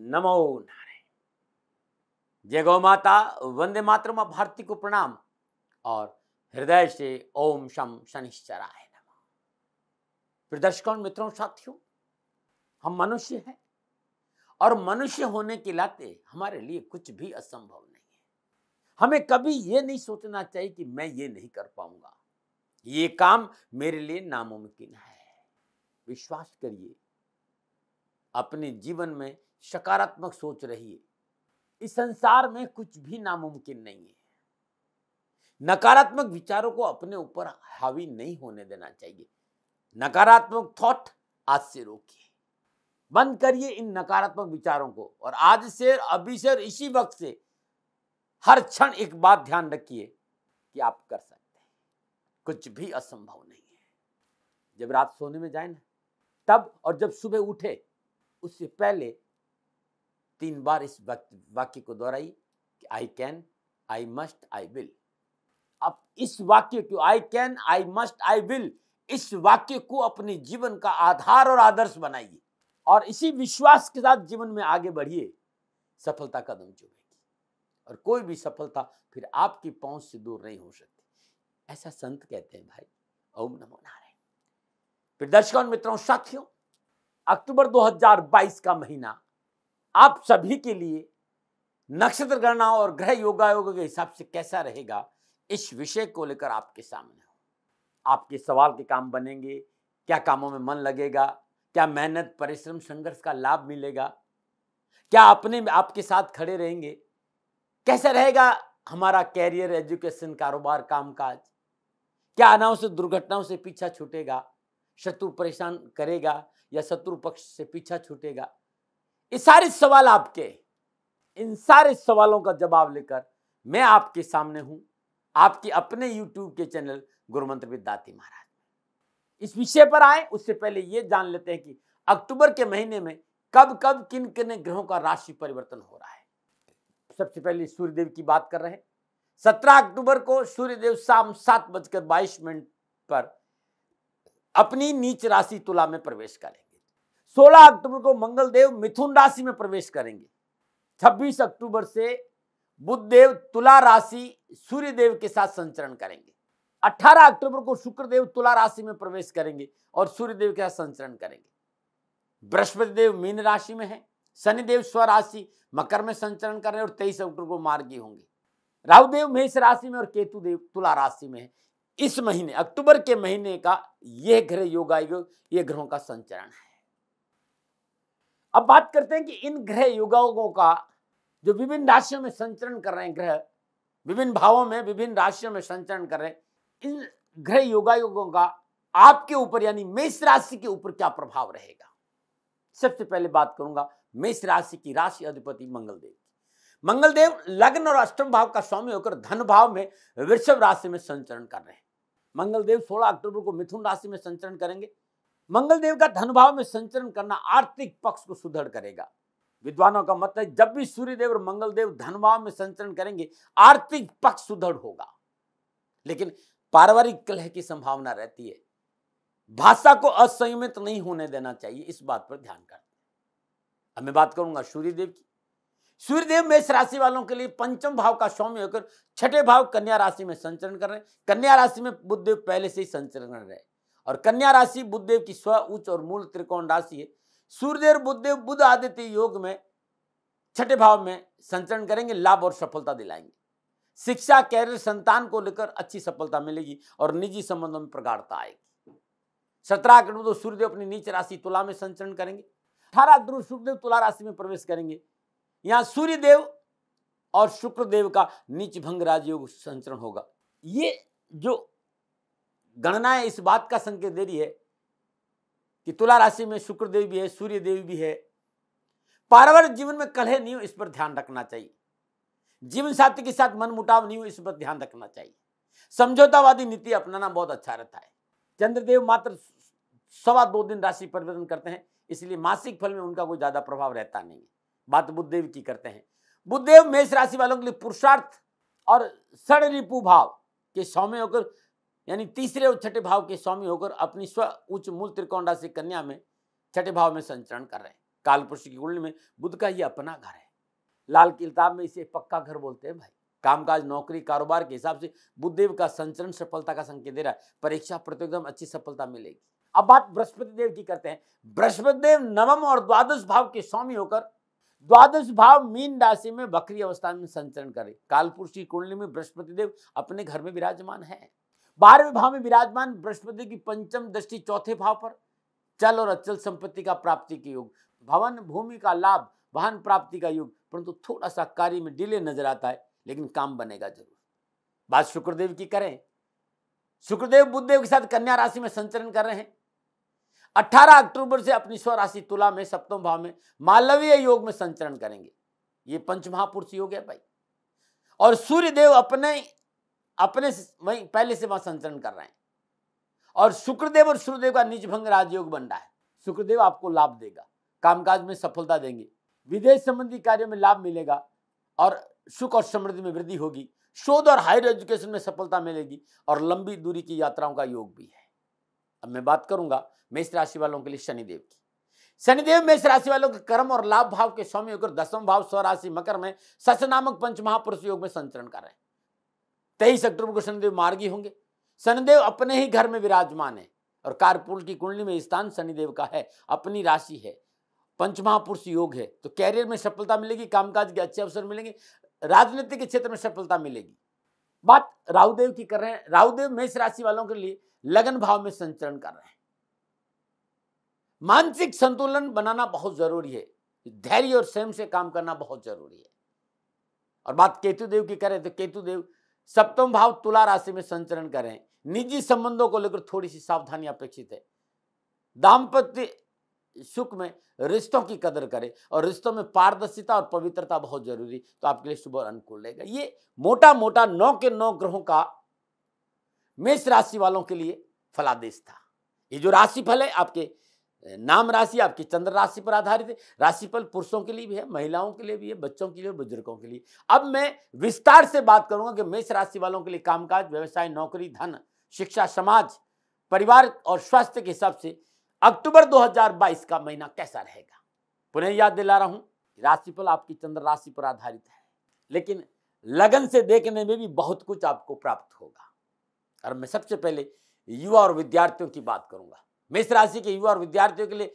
नमो नारायण। जय गौ माता, वंदे मातरम। भारती को प्रणाम और हृदय से ओम शम शनिश्चराय नमः। प्रदर्शकों, मित्रों, साथियों, हम मनुष्य हैं और मनुष्य होने के नाते हमारे लिए कुछ भी असंभव नहीं है। हमें कभी ये नहीं सोचना चाहिए कि मैं ये नहीं कर पाऊंगा, ये काम मेरे लिए नामुमकिन है। विश्वास करिए, अपने जीवन में सकारात्मक सोच रहिए। इस संसार में कुछ भी नामुमकिन नहीं है। नकारात्मक विचारों को अपने ऊपर हावी नहीं होने देना चाहिए। नकारात्मक थॉट आज से रोकिए, बंद करिए इन नकारात्मक विचारों को। और आज से, अभी से और इसी वक्त से हर क्षण एक बात ध्यान रखिए कि आप कर सकते हैं, कुछ भी असंभव नहीं है। जब रात सोने में जाए ना तब, और जब सुबह उठे उससे पहले 3 बार इस वाक्य को दोहराइए कि I can, I must, I will. अब इस वाक्य को, I can, I must, I will, इस वाक्य को अपने जीवन का आधार और आदर्श बनाइए और इसी विश्वास के साथ जीवन में आगे बढ़िए। सफलता कदम चूमेगी और कोई भी सफलता फिर आपकी पहुंच से दूर नहीं हो सकती, ऐसा संत कहते हैं भाई। ओम नमो नारायण। प्रदर्शकों, मित्रों, साथियों, अक्टूबर 2022 का महीना आप सभी के लिए नक्षत्र गणना और ग्रह योगायोग के हिसाब से कैसा रहेगा, इस विषय को लेकर आपके सामने हूं। आपके सवाल के काम बनेंगे, क्या कामों में मन लगेगा, क्या मेहनत, परिश्रम, संघर्ष का लाभ मिलेगा, क्या अपने आपके साथ खड़े रहेंगे, कैसा रहेगा हमारा कैरियर, एजुकेशन, कारोबार, कामकाज, क्या अनावश्यक दुर्घटनाओं से पीछा छूटेगा, शत्रु परेशान करेगा या शत्रु पक्ष से पीछा छूटेगा। ये सारे सवाल आपके, इन सारे सवालों का जवाब लेकर मैं आपके सामने हूं, आपके अपने YouTube के चैनल गुरुमंत्र विद दाती महाराज। इस विषय पर आए उससे पहले ये जान लेते हैं कि अक्टूबर के महीने में कब कब किन किन ग्रहों का राशि परिवर्तन हो रहा है। सबसे पहले सूर्यदेव की बात कर रहे हैं। 17 अक्टूबर को सूर्यदेव शाम 7:22 पर अपनी नीच राशि तुला में प्रवेश करेंगे। 16 अक्टूबर को मंगल देव मिथुन राशि में प्रवेश करेंगे। 26 अक्टूबर से बुध देव तुला राशि सूर्यदेव के साथ संचरण करेंगे। 18 अक्टूबर को शुक्रदेव तुला राशि में प्रवेश करेंगे और सूर्यदेव के साथ संचरण करेंगे। बृहस्पति देव मीन राशि में है, शनिदेव स्वराशि मकर में संचरण कर रहे हैं और 23 अक्टूबर को मार्गी होंगे। राहुदेव मेष राशि में और केतु देव तुला राशि में है। इस महीने, अक्टूबर के महीने का यह ग्रह योगायोग, ये ग्रहों का संचरण है। अब बात करते हैं कि इन ग्रह योगायोगों का जो विभिन्न राशियों में संचरण कर रहे हैं ग्रह, विभिन्न भावों में, विभिन्न राशियों में संचरण कर रहे हैं, इन ग्रह योगायोगों का आपके ऊपर यानी मेष राशि के ऊपर क्या प्रभाव रहेगा। सबसे पहले बात करूंगा मेष राशि की राशि अधिपति मंगलदेव। मंगलदेव लग्न और अष्टम भाव का स्वामी होकर धन भाव में वृषभ राशि में संचरण कर रहे हैं। मंगलदेव 16 अक्टूबर को मिथुन राशि में संचरण करेंगे। मंगलदेव का धन भाव में संचरण करना आर्थिक पक्ष को सुदृढ़ करेगा। विद्वानों का मत है जब भी सूर्यदेव और मंगलदेव धन भाव में संचरण करेंगे आर्थिक पक्ष सुदृढ़ होगा, लेकिन पारिवारिक कलह की संभावना रहती है। भाषा को असंयमित नहीं होने देना चाहिए, इस बात पर ध्यान करते हैं। अब मैं बात करूंगा सूर्यदेव की। सूर्यदेव मेष राशि वालों के लिए पंचम भाव का स्वामी होकर छठे भाव कन्या राशि में संचरण कर रहे हैं। कन्या राशि में बुधदेव पहले से ही संचरण कर रहे हैं और कन्या राशि बुधदेव की स्व, उच्च और मूल त्रिकोण राशि है। सूर्यदेव बुधदेव बुध आदित्य योग में छठे भाव में संचरण करेंगे, लाभ और सफलता दिलाएंगे। शिक्षा, कैरियर, संतान को लेकर अच्छी सफलता मिलेगी और निजी संबंधों में प्रगाढ़ता आएगी। 17 अक्टूबर को सूर्यदेव अपनी नीच राशि तुला में संचरण करेंगे। 18 अक्टूबर शुक्रदेव तुला राशि में प्रवेश करेंगे। यहां सूर्यदेव और शुक्रदेव का नीच भंग राजयोग संचरण होगा। ये जो गणना है इस बात का संकेत दे रही है कि तुला राशि में शुक्रदेव भी है, सूर्यदेव भी है। पारिवारिक जीवन में कलह नहीं हो, इस पर ध्यान रखना चाहिए। जीवन साथी के साथ मनमुटाव नहीं हो, इस पर ध्यान रखना चाहिए। समझौतावादी नीति अपनाना बहुत अच्छा रहता है। चंद्रदेव मात्र 2.25 दिन राशि परिवर्तन करते हैं, इसलिए मासिक फल में उनका कोई ज्यादा प्रभाव रहता नहीं है। बात बुधदेव की करते हैं। बुधदेव मेष राशि वालों के लिए पुरुषार्थ और षड रिपु भाव के स्वामी होकर यानी तीसरे और छठे भाव के स्वामी होकर अपनी स्व, उच्च, मूल त्रिकोण राशि कन्या में छठे भाव में संचरण कर रहे हैं। कालपुरुष की कुंडली में बुध का ये अपना घर है। लाल किताब में इसे पक्का घर बोलते हैं भाई। कामकाज, नौकरी, कारोबार के हिसाब से बुधदेव का संचरण सफलता का संकेत दे रहा है। परीक्षा प्रतियोगिता में अच्छी सफलता मिलेगी। अब बात बृहस्पति देव की करते हैं। बृहस्पति देव नवम और द्वादश भाव के स्वामी होकर द्वादश भाव मीन राशि में वक्री अवस्था में संचरण करे। कालपुरुष की कुंडली में बृहस्पति देव अपने घर में विराजमान है। 12वें भाव में विराजमान बृहस्पति की पंचम दृष्टि चौथे भाव पर चल और अचल संपत्ति का प्राप्ति के योग, भवन भूमि का लाभ, वाहन प्राप्ति का योग, परंतु थोड़ा सा कार्य में डिले नजर आता है, लेकिन काम बनेगा जरूर। बात शुक्रदेव की करें, शुक्रदेव बुधदेव के साथ कन्या राशि में संचरण कर रहे हैं। 18 अक्टूबर से अपनी स्वराशि तुला में सप्तम भाव में मालवीय योग में संचरण करेंगे। ये पंचमहापुरुष योग है भाई। और सूर्यदेव अपने वहीं पहले से वहां संचरण कर रहे हैं। और शुक्रदेव और सूर्यदेव का निज भंग राजयोग बन रहा है। शुक्रदेव आपको लाभ देगा, कामकाज में सफलता देंगे, विदेश संबंधी कार्यों में लाभ मिलेगा और सुख और समृद्धि में वृद्धि होगी। शोध और हायर एजुकेशन में सफलता मिलेगी और लंबी दूरी की यात्राओं का योग भी है। अब मैं बात करूंगा मेष राशि वालों के लिए शनिदेव की। शनिदेव मेष राशि वालों के कर्म और लाभ भाव के स्वामी होकर दसम भाव स्वराशि मकर में सच नामक पंचमहापुरुष योग में संचरण कर रहे हैं। 23 अक्टूबर को शनिदेव मार्गी होंगे। शनिदेव अपने ही घर में विराजमान है और कारपूल की कुंडली में स्थान शनिदेव का है, अपनी राशि है, पंचमहापुरुष योग है। तो कैरियर में सफलता मिलेगी, कामकाज के अच्छे अवसर मिलेंगे, राजनीति के क्षेत्र में सफलता मिलेगी। बात राहुदेव की कर रहे हैं। राहुदेव मेष राशि वालों के लिए लगन भाव में संचरण कर रहे हैं। मानसिक संतुलन बनाना बहुत जरूरी है, धैर्य और संयम से काम करना बहुत जरूरी है। और बात केतुदेव की करें तो केतुदेव सप्तम भाव तुला राशि में संचरण करें। निजी संबंधों को लेकर थोड़ी सी सावधानी अपेक्षित है। दाम्पत्य सुख में रिश्तों की कदर करें और रिश्तों में पारदर्शिता और पवित्रता बहुत जरूरी, तो आपके लिए शुभ और अनुकूल रहेगा। ये मोटा मोटा 9 के 9 ग्रहों का मेष राशि वालों के लिए फलादेश था। ये जो राशिफल है आपके नाम राशि, आपकी चंद्र राशि पर आधारित है। राशिफल पुरुषों के लिए भी है, महिलाओं के लिए भी है, बच्चों के लिए, बुजुर्गों के लिए। अब मैं विस्तार से बात करूंगा कि मेष राशि वालों के लिए कामकाज, व्यवसाय, नौकरी, धन, शिक्षा, समाज, परिवार और स्वास्थ्य के हिसाब से अक्टूबर 2022 का महीना कैसा रहेगा। पुनः याद दिला रहा हूं, राशिफल आपकी चंद्र राशि पर आधारित है, लेकिन लगन से देखने में भी बहुत कुछ आपको प्राप्त होगा। और मैं सबसे पहले युवा और विद्यार्थियों की बात करूंगा। मेष राशि के युवा और विद्यार्थियों के लिए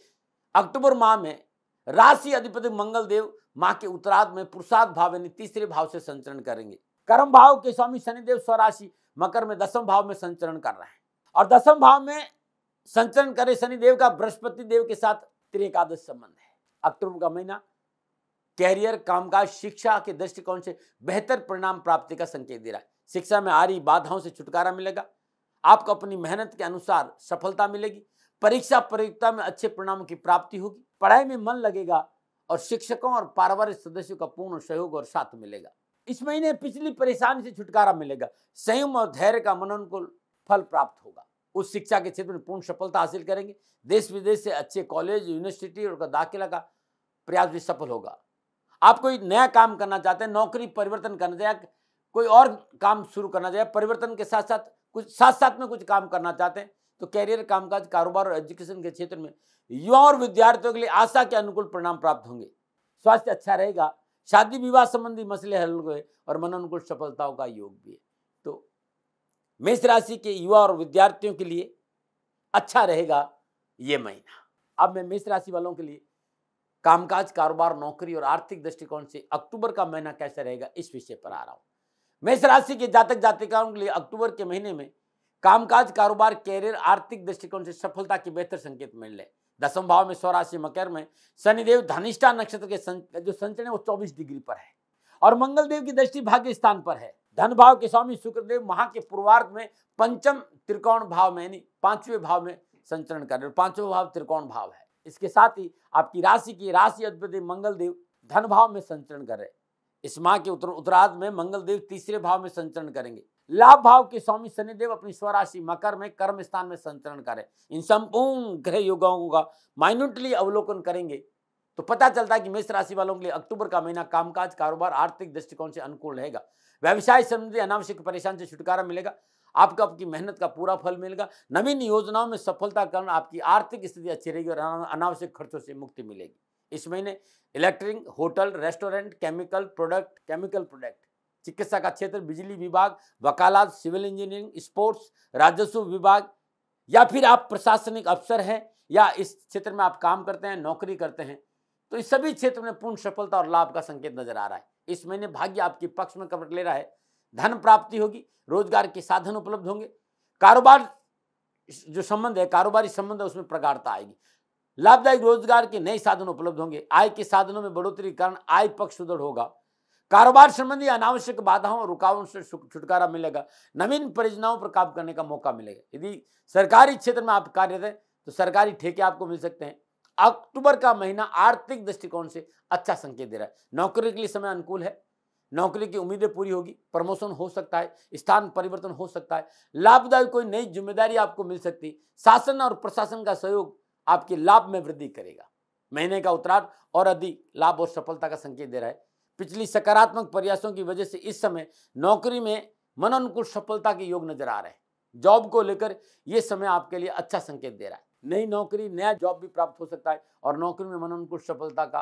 अक्टूबर माह में राशि अधिपति मंगल देव माह के उत्तरार्ध में पुरुषार्थ भाव यानी तीसरे भाव से संचरण करेंगे। कर्म भाव के स्वामी शनिदेव स्वराशि मकर में दसम भाव में संचरण कर रहे हैं। और दसम भाव में संचरण करे शनिदेव का बृहस्पति देव के साथ त्रिएकादश संबंध है। अक्टूबर का महीना कैरियर, कामकाज, शिक्षा के दृष्टिकोण से बेहतर परिणाम प्राप्ति का संकेत दे रहा है। शिक्षा में आ रही बाधाओं से छुटकारा मिलेगा। आपको अपनी मेहनत के अनुसार सफलता मिलेगी। परीक्षा प्रतियोगिता में अच्छे परिणामों की प्राप्ति होगी। पढ़ाई में मन लगेगा और शिक्षकों और पारिवारिक सदस्यों का पूर्ण सहयोग और साथ मिलेगा। इस महीने पिछली परेशानी से छुटकारा मिलेगा। संयम और धैर्य का मनोनुकूल फल प्राप्त होगा। उस शिक्षा के क्षेत्र में पूर्ण सफलता हासिल करेंगे। देश विदेश से अच्छे कॉलेज, यूनिवर्सिटी और दाखिला का प्रयास भी सफल होगा। आप कोई नया काम करना चाहते हैं, नौकरी परिवर्तन करना चाहते, कोई और काम शुरू करना चाहते, परिवर्तन के साथ साथ में कुछ काम करना चाहते हैं, तो कैरियर, कामकाज, कारोबार और एजुकेशन के क्षेत्र में युवा और विद्यार्थियों के लिए आशा के अनुकूल परिणाम प्राप्त होंगे। स्वास्थ्य अच्छा रहेगा। शादी विवाह संबंधी मसले हल हुए और मनोनुकूल सफलताओं का योग भी है। तो मेष राशि के युवा और विद्यार्थियों के लिए अच्छा रहेगा ये महीना। अब मैं मेष राशि वालों के लिए कामकाज, कारोबार, नौकरी और आर्थिक दृष्टिकोण से अक्टूबर का महीना कैसा रहेगा इस विषय पर आ रहा हूं। मेष राशि के जातक जातिकाओं के लिए अक्टूबर के महीने में कामकाज, कारोबार, कैरियर, आर्थिक दृष्टिकोण से सफलता के बेहतर संकेत मिल रहे। दसम भाव में स्वराशि मकर में शनिदेव धनिष्ठा नक्षत्र के जो संचरण है वो 24 डिग्री पर है और मंगल देव की दृष्टि भाग्य स्थान पर है। धन भाव के स्वामी शुक्रदेव माह के पूर्वार्ध में पंचम त्रिकोण भाव में यानी 5वें भाव में संचरण कर रहे। 5वां भाव त्रिकोण भाव है। इसके साथ ही आपकी राशि की राशि अधिपति मंगल देव धन भाव में संचरण कर रहे। इस माह के उत्तरार्ध में मंगल देव तीसरे भाव में संचरण करेंगे। लाभ भाव के स्वामी शनिदेव अपनी स्वराशि मकर में कर्म स्थान में संचरण करें। इन संपूर्ण ग्रह योगों का माइन्यूटली अवलोकन करेंगे तो पता चलता है कि मेष राशि वालों के लिए अक्टूबर का महीना कामकाज, कारोबार, आर्थिक दृष्टिकोण से अनुकूल रहेगा। व्यवसाय संबंधी अनावश्यक परेशानी से छुटकारा मिलेगा। आपको आपकी मेहनत का पूरा फल मिलेगा। नवीन योजनाओं में सफलता के कारण आपकी आर्थिक स्थिति अच्छी रहेगी और अनावश्यक खर्चों से मुक्ति मिलेगी। इस महीने electric, hotel, restaurant, chemical product, चिकित्सा का क्षेत्र, बिजली विभाग, वकालत, सिविल इंजीनियरिंग, स्पोर्ट्स, राजस्व विभाग, या फिर आप प्रशासनिक अफसर हैं या इस क्षेत्र में आप काम करते हैं, नौकरी करते हैं, तो इस सभी क्षेत्र में पूर्ण सफलता और लाभ का संकेत नजर आ रहा है। इस महीने भाग्य आपके पक्ष में करवट ले रहा है। धन प्राप्ति होगी, रोजगार के साधन उपलब्ध होंगे, कारोबार जो संबंध है, कारोबारी संबंध है, उसमें प्रगाढ़ता आएगी, लाभदायक रोजगार के नए साधन उपलब्ध होंगे, आय के साधनों में बढ़ोतरी के कारण आय पक्ष सुदृढ़ होगा, कारोबार संबंधी अनावश्यक बाधाओं और रुकावटों से छुटकारा मिलेगा, नवीन परियोजनाओं पर काम करने का मौका मिलेगा। यदि सरकारी क्षेत्र में आप कार्यरत हैं तो सरकारी ठेके आपको मिल सकते हैं। अक्टूबर का महीना आर्थिक दृष्टिकोण से अच्छा संकेत दे रहा है। नौकरी के लिए समय अनुकूल है, नौकरी की उम्मीदें पूरी होगी, प्रमोशन हो सकता है, स्थान परिवर्तन हो सकता है, लाभदायक कोई नई जिम्मेदारी आपको मिल सकती है, शासन और प्रशासन का सहयोग आपके लाभ में वृद्धि करेगा। महीने का उत्तरार्ध और अधिक लाभ और सफलता का संकेत दे रहा है। पिछली सकारात्मक प्रयासों की वजह से इस समय नौकरी में मनोनुकूल सफलता के योग नजर आ रहे हैं। जॉब को लेकर यह समय आपके लिए अच्छा संकेत दे रहा है। नई नौकरी, नया जॉब भी प्राप्त हो सकता है और नौकरी में मनोनुकूल सफलता का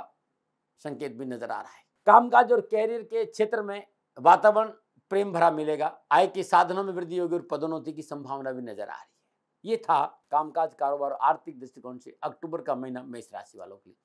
संकेत भी नजर आ रहा है। कामकाज और कैरियर के क्षेत्र में वातावरण प्रेम भरा मिलेगा, आय के साधनों में वृद्धि होगी और पदोन्नति की संभावना भी नजर आ रही है। ये था कामकाज, कारोबार और आर्थिक दृष्टिकोण से अक्टूबर का महीना मेष राशि वालों के लिए।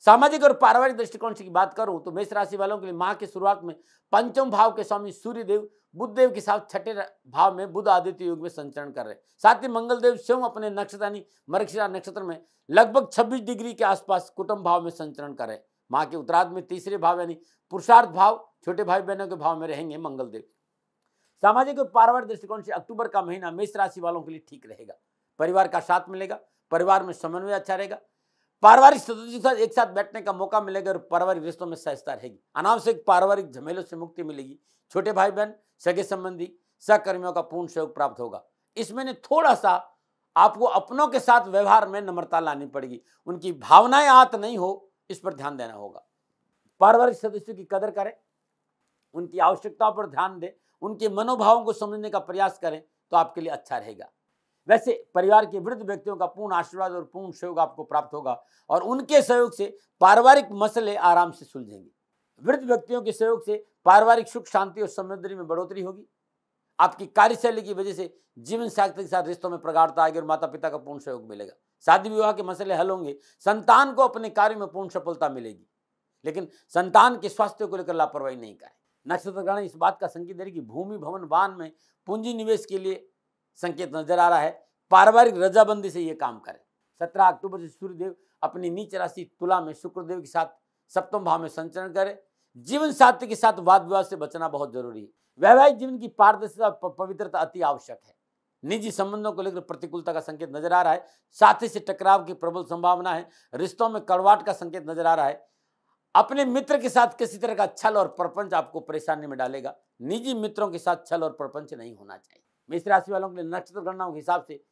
सामाजिक और पारिवारिक दृष्टिकोण से की बात करूं तो मेष राशि वालों के लिए माह की शुरुआत में पंचम भाव के स्वामी सूर्यदेव बुधदेव के साथ छठे भाव में बुध आदित्य योग में संचरण कर रहे हैं। साथ ही मंगलदेव स्वयं अपने नक्षत्र यानी मृगशिरा नक्षत्र में लगभग 26 डिग्री के आसपास कुटुंब भाव में संचरण कर रहे हैं। माह के उत्तरार्ध में तीसरे भाव यानी पुरुषार्थ भाव, छोटे भाई बहनों के भाव में रहेंगे मंगलदेव। सामाजिक और पारिवारिक दृष्टिकोण से अक्टूबर का महीना मेष राशि वालों के लिए ठीक रहेगा। परिवार का साथ मिलेगा, परिवार में समन्वय अच्छा रहेगा, पारिवारिक सदस्यों के साथ एक साथ बैठने का मौका मिलेगा और पारिवारिक रिश्तों में सहजता रहेगी। अनावश्यक पारिवारिक झमेलों से मुक्ति मिलेगी। छोटे भाई बहन, सगे संबंधी, सहकर्मियों का पूर्ण सहयोग प्राप्त होगा। इस महीने थोड़ा सा आपको अपनों के साथ व्यवहार में नम्रता लानी पड़ेगी, उनकी भावनाएं आहत नहीं हो, इस पर ध्यान देना होगा। पारिवारिक सदस्यों की कदर करें, उनकी आवश्यकताओं पर ध्यान दें, उनके मनोभावों को समझने का प्रयास करें तो आपके लिए अच्छा रहेगा। वैसे परिवार के वृद्ध व्यक्तियों का पूर्ण आशीर्वाद और पूर्ण सहयोग आपको प्राप्त होगा और उनके सहयोग से पारिवारिक मसले आराम से सुलझेंगे। वृद्ध व्यक्तियों के सहयोग से पारिवारिक सुख, शांति और समृद्धि में बढ़ोतरी होगी। आपकी कार्यशैली की वजह से जीवन साथी के साथ रिश्तों में प्रगाढ़ता आएगी और माता पिता का पूर्ण सहयोग मिलेगा। शादी विवाह के मसले हल होंगे। संतान को अपने कार्य में पूर्ण सफलता मिलेगी, लेकिन संतान के स्वास्थ्य को लेकर लापरवाही नहीं करें। नक्षत्र ग्रहण इस बात का संकेत दे रही कि भूमि, भवन, वाहन में पूंजी निवेश के लिए संकेत नजर आ रहा है। पारिवारिक रजाबंदी से यह काम करें। 17 अक्टूबर से सूर्यदेव अपनी नीच राशि तुला में शुक्रदेव के साथ सप्तम भाव में संचरण करें। जीवन साथी के साथ वाद विवाद से बचना बहुत जरूरी है। वैवाहिक जीवन की पारदर्शिता, पवित्रता अति आवश्यक है। निजी संबंधों को लेकर प्रतिकूलता का संकेत नजर आ रहा है। साथी से टकराव की प्रबल संभावना है। रिश्तों में कड़वाहट का संकेत नजर आ रहा है। अपने मित्र के साथ किसी तरह का छल और प्रपंच आपको परेशानी में डालेगा। निजी मित्रों के साथ छल और प्रपंच नहीं होना चाहिए। मेष राशि वालों के लिए नक्षत्र गणनाओं के हिसाब से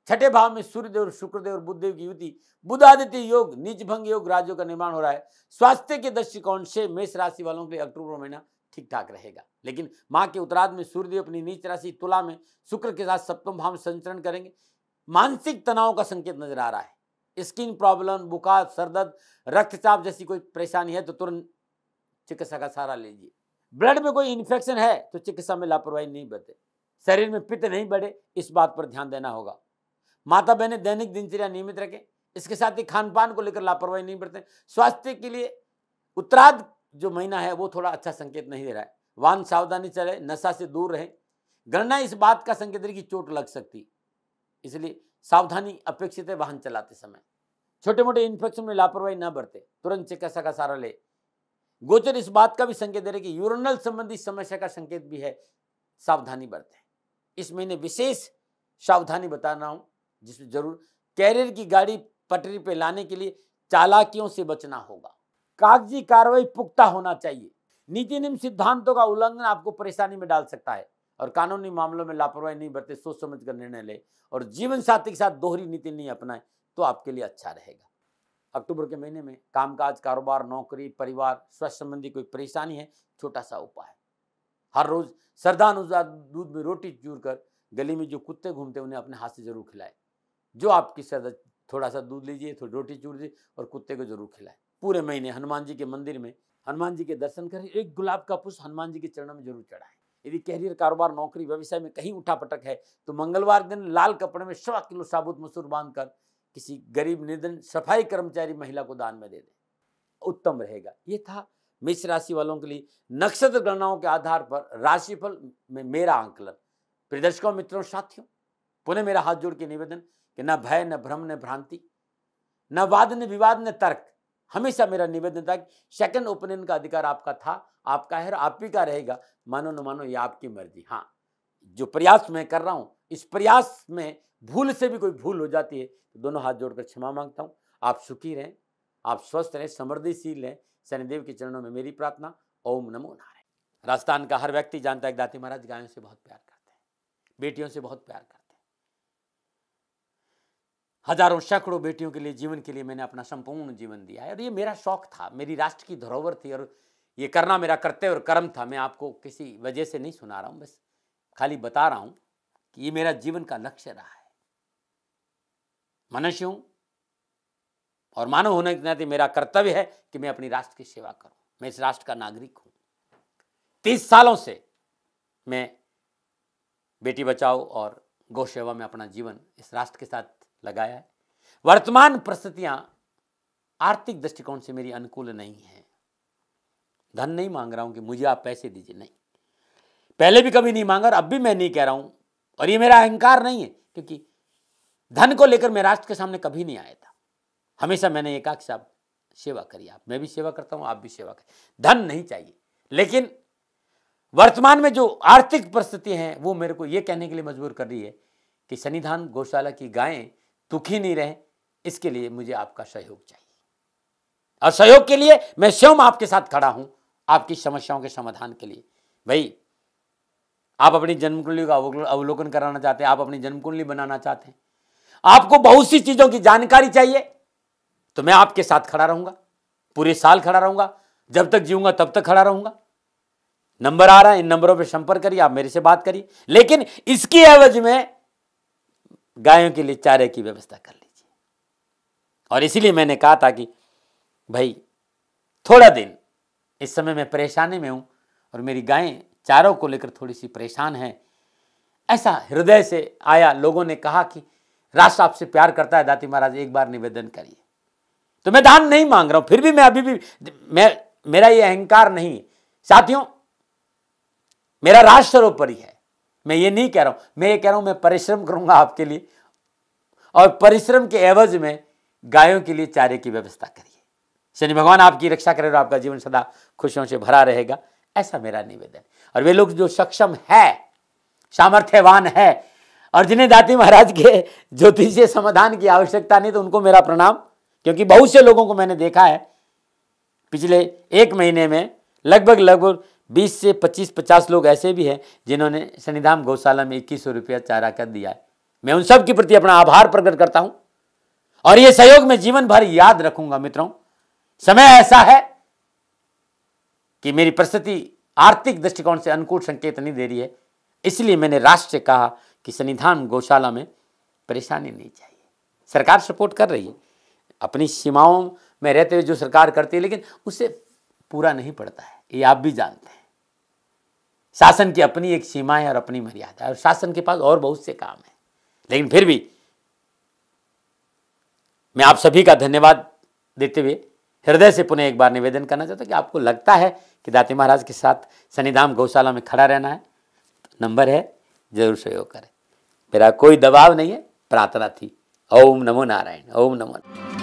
छठे भाव में सूर्यदेव, शुक्रदेव और बुधदेव की युति, बुध आदित्य योग, नीच भंग योग, राज्यों का निर्माण हो रहा है। स्वास्थ्य के दृष्टिकोण से मेष राशि वालों के लिए अक्टूबर महीना ठीक ठाक रहेगा, लेकिन माह के उत्तरार्ध में सूर्यदेव अपनी नीच राशि तुला में शुक्र के साथ सप्तम भाव में संचरण करेंगे। मानसिक तनाव का संकेत नजर आ रहा है। स्किन प्रॉब्लम, बुखार, सरदर्द, रक्तचाप जैसी कोई परेशानी है तो तुरंत चिकित्सा का सहारा लीजिए। ब्लड में कोई इन्फेक्शन है तो चिकित्सा में लापरवाही नहीं बरते। शरीर में पित्त नहीं बढ़े, इस बात पर ध्यान देना होगा। माता बहने दैनिक दिनचर्या नियमित रखें। इसके साथ ही खान पान को लेकर लापरवाही नहीं बरतें। स्वास्थ्य के लिए उत्तरार्ध जो महीना है वो थोड़ा अच्छा संकेत नहीं दे रहा है। वाहन सावधानी चले, नशा से दूर रहें। गणना इस बात का संकेत है कि चोट लग सकती, इसलिए सावधानी अपेक्षित है वाहन चलाते समय। छोटे मोटे इन्फेक्शन में लापरवाही न बरते, तुरंत चिकित्सा का सहारा ले। गोचर इस बात का भी संकेत दे रहे कि यूरिनल संबंधी समस्या का संकेत भी है, सावधानी बरतें। इस महीने विशेष सावधानी बता रहा हूं, जिसमें जरूर कैरियर की गाड़ी पटरी पे लाने के लिए चालाकियों से बचना होगा। कागजी कार्रवाई पुख्ता होना चाहिए। नीति नियम सिद्धांतों का उल्लंघन आपको परेशानी में डाल सकता है और कानूनी मामलों में लापरवाही नहीं बरते, सोच समझ कर निर्णय ले और जीवन साथी के साथ दोहरी नीति नहीं अपनाए तो आपके लिए अच्छा रहेगा। अक्टूबर के महीने में कामकाज, कारोबार, नौकरी, परिवार, स्वास्थ्य संबंधी कोई परेशानी है, छोटा सा उपाय, हर रोज श्रद्धानुसार दूध में रोटी चूर कर गली में जो कुत्ते घूमते उन्हें अपने हाथ से जरूर खिलाए। जो आपकी श्रद्धा, थोड़ा सा दूध लीजिए, थोड़ी रोटी चूर दीजिए और कुत्ते को जरूर खिलाए। पूरे महीने हनुमान जी के मंदिर में हनुमान जी के दर्शन करें, एक गुलाब का पुष्प हनुमान जी के चरणों में जरूर चढ़ाएं। यदि कैरियर, कारोबार, नौकरी, व्यवसाय में कहीं उठापटक है तो मंगलवार दिन लाल कपड़े में 1.25 किलो साबुत मसूर बांधकर किसी गरीब निर्धन सफाई कर्मचारी महिला को दान में दे दें, उत्तम रहेगा। ये था मेष राशि वालों के लिए नक्षत्र गणनाओं के आधार पर राशिफल में मेरा आंकलन। प्रिय दर्शकों, मित्रों, साथियों, पुनः मेरा हाथ जोड़ के निवेदन कि न भय, न भ्रम, न भ्रांति, न वाद, न विवाद, न तर्क। हमेशा मेरा निवेदन था कि सेकंड ओपिनियन का अधिकार आपका था, आपका है और आप ही का रहेगा। मानो न मानो, ये आपकी मर्जी। हाँ, जो प्रयास मैं कर रहा हूं, इस प्रयास में भूल से भी कोई भूल हो जाती है तो दोनों हाथ जोड़कर क्षमा मांगता हूं। आप सुखी रहें, आप स्वस्थ रहें, समृद्धिशील रहें, शनिदेव के चरणों में मेरी प्रार्थना। ओम नमो नारायण। राजस्थान का हर व्यक्ति जानता है कि दाती महाराज गायों से बहुत प्यार करते हैं, बेटियों से बहुत प्यार करते हैं। हजारों सैकड़ों बेटियों के लिए, जीवन के लिए मैंने अपना संपूर्ण जीवन दिया है और ये मेरा शौक था, मेरी राष्ट्र की धरोहर थी और ये करना मेरा कर्तव्य और कर्म था। मैं आपको किसी वजह से नहीं सुना रहा हूं, बस खाली बता रहा हूं कि ये मेरा जीवन का लक्ष्य रहा है। मनुष्य हूं और मानव होने के नाते मेरा कर्तव्य है कि मैं अपनी राष्ट्र की सेवा करूं। मैं इस राष्ट्र का नागरिक हूं। 30 सालों से मैं बेटी बचाओ और गौ सेवा में अपना जीवन इस राष्ट्र के साथ लगाया है। वर्तमान परिस्थितियां आर्थिक दृष्टिकोण से मेरी अनुकूल नहीं है। धन नहीं मांग रहा हूं कि मुझे आप पैसे दीजिए, नहीं, पहले भी कभी नहीं मांगा और अब भी मैं नहीं कह रहा हूं। और ये मेरा अहंकार नहीं है, क्योंकि धन को लेकर मैं राष्ट्र के सामने कभी नहीं आया था। हमेशा मैंने एक आख साहब सेवा करी, आप, मैं भी सेवा करता हूं, आप भी सेवा करें। धन नहीं चाहिए, लेकिन वर्तमान में जो आर्थिक परिस्थिति है वो मेरे को ये कहने के लिए मजबूर कर रही है कि सन्निधान गौशाला की गायें दुखी नहीं रहे, इसके लिए मुझे आपका सहयोग चाहिए। और सहयोग के लिए मैं स्वयं आपके साथ खड़ा हूं, आपकी समस्याओं के समाधान के लिए। भाई, आप अपनी जन्म कुंडली का अवलोकन कराना चाहते हैं, आप अपनी जन्म कुंडली बनाना चाहते हैं, आपको बहुत सी चीजों की जानकारी चाहिए, तो मैं आपके साथ खड़ा रहूंगा, पूरे साल खड़ा रहूंगा, जब तक जीऊंगा तब तक खड़ा रहूंगा। नंबर आ रहा है, इन नंबरों पर संपर्क करिए, आप मेरे से बात करिए, लेकिन इसकी एवज में गायों के लिए चारे की व्यवस्था कर लीजिए। और इसीलिए मैंने कहा था कि भाई, थोड़ा दिन इस समय मैं परेशानी में हूं और मेरी गायें चारों को लेकर थोड़ी सी परेशान हैं। ऐसा हृदय से आया, लोगों ने कहा कि राष्ट्र आपसे प्यार करता है दाती महाराज, एक बार निवेदन करिए। तो मैं दान नहीं मांग रहा हूं, फिर भी मैं अभी भी मेरा ये अहंकार नहीं साथियों, मेरा राष्ट्र सर्वोपरि है। मैं ये नहीं कह रहा हूं, मैं ये कह रहा हूं मैं परिश्रम करूंगा आपके लिए, और परिश्रम के एवज में गायों के लिए चारे की व्यवस्था करिए। शनि भगवान आपकी रक्षा करे और आपका जीवन सदा खुशियों से भरा रहेगा, ऐसा मेरा निवेदन। और वे लोग जो सक्षम है, सामर्थ्यवान है और जिन्हें दाती महाराज के ज्योतिषीय समाधान की आवश्यकता नहीं, तो उनको मेरा प्रणाम। क्योंकि बहुत से लोगों को मैंने देखा है पिछले 1 महीने में, लगभग 20 से 25-50 लोग ऐसे भी हैं जिन्होंने सन्निधान गौशाला में 2100 रुपया चारा कर दिया है। मैं उन सब के प्रति अपना आभार प्रकट करता हूं और ये सहयोग मैं जीवन भर याद रखूंगा। मित्रों, समय ऐसा है कि मेरी परिस्थिति आर्थिक दृष्टिकोण से अनुकूल संकेत नहीं दे रही है, इसलिए मैंने राष्ट्र से कहा कि सन्निधान गौशाला में परेशानी नहीं चाहिए। सरकार सपोर्ट कर रही है, अपनी सीमाओं में रहते हुए जो सरकार करती है, लेकिन उससे पूरा नहीं पड़ता है, ये आप भी जानते हैं। शासन की अपनी एक सीमा है और अपनी मर्यादा है, और शासन के पास और बहुत से काम है। लेकिन फिर भी मैं आप सभी का धन्यवाद देते हुए हृदय से पुनः एक बार निवेदन करना चाहता हूं कि आपको लगता है कि दाती महाराज के साथ सन्निधान गौशाला में खड़ा रहना है, तो नंबर है, जरूर सहयोग करें। मेरा कोई दबाव नहीं है, प्रार्थना थी। ओम नमो नारायण। ओम नमो।